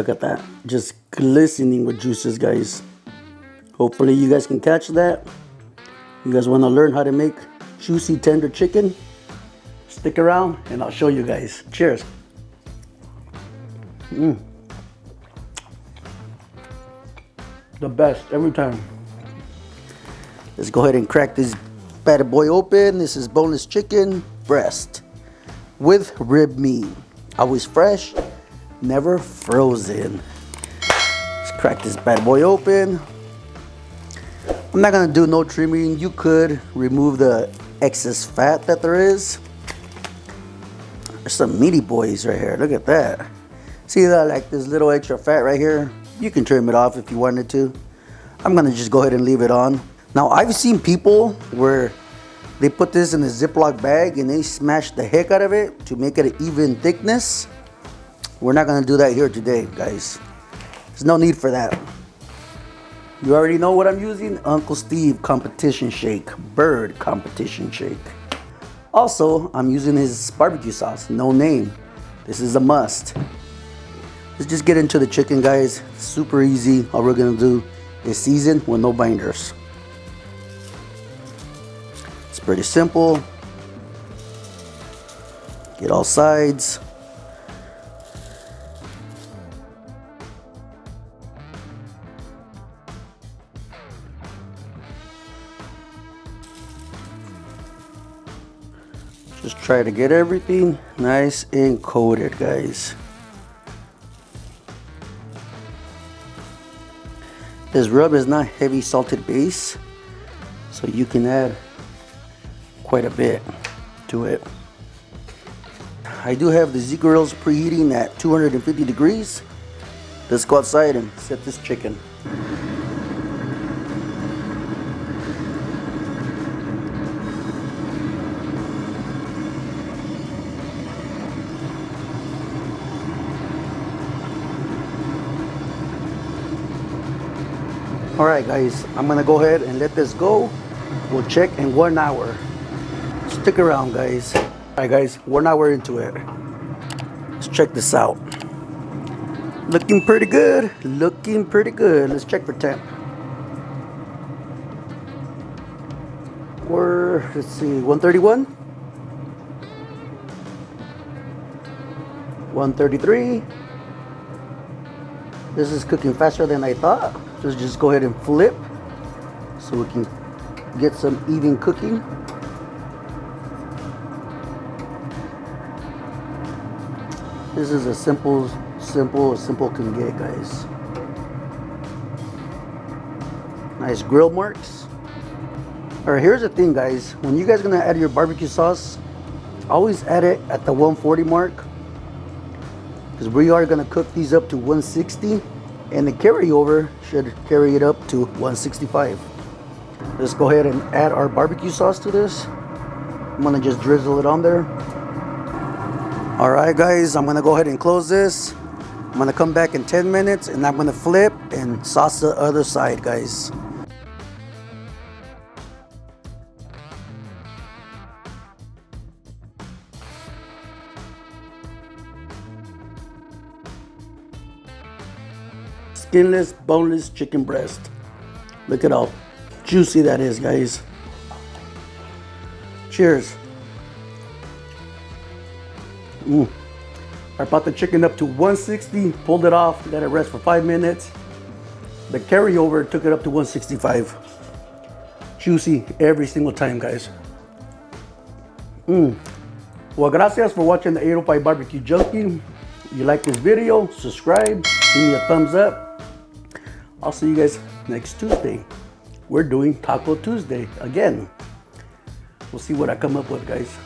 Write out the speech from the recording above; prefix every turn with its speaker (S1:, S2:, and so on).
S1: Look at that. Just glistening with juices, guys. Hopefully you guys can catch that. You guys want to learn how to make juicy tender chicken? Stick around and I'll show you guys. Cheers. The best every time. Let's go ahead and crack this bad boy open. This is boneless chicken breast with rib meat. Always fresh, never frozen. Let's crack this bad boy open. I'm not gonna do no trimming. You could remove the excess fat that there is. There's some meaty boys right here. Look at that. See that, like this little extra fat right here? You can trim it off if you wanted to. I'm gonna just go ahead and leave it on. Now I've seen people where they put this in a Ziploc bag and they smash the heck out of it to make it an even thickness. We're not gonna do that here today, guys. There's no need for that. You already know what I'm using. Uncle Steve competition shake, bird competition shake. Also, I'm using his barbecue sauce, no name. This is a must. Let's just get into the chicken, guys. Super easy. All we're gonna do is season with no binders. It's pretty simple. Get all sides. Just try to get everything nice and coated, guys. This rub is not heavy salted base, so you can add quite a bit to it. I do have the Z grills preheating at 250 degrees. Let's go outside and set this chicken. All right, guys, I'm gonna go ahead and let this go. We'll check in 1 hour. Stick around, guys. All right, guys, 1 hour into it. Let's check this out. Looking pretty good. Looking pretty good. Let's check for temp. Let's see, 131. 133. This is cooking faster than I thought. Just go ahead and flip so we can get some even cooking. This is as simple can get, guys. Nice grill marks. All right, here's the thing, guys. When you guys gonna add your barbecue sauce, always add it at the 140 mark, because we are gonna cook these up to 160. And the carryover should carry it up to 165. Let's go ahead and add our barbecue sauce to this. I'm gonna just drizzle it on there. All right, guys, I'm gonna go ahead and close this. I'm gonna come back in 10 minutes and I'm gonna flip and sauce the other side, guys. Skinless, boneless chicken breast. Look at how juicy that is, guys. Cheers. I brought the chicken up to 160, pulled it off, let it rest for 5 minutes. The carryover took it up to 165. Juicy every single time, guys. Well, gracias for watching the 805 Barbecue Junkie. If you like this video, subscribe, give me a thumbs up. I'll see you guys next Tuesday. We're doing Taco Tuesday again. We'll see what I come up with, guys.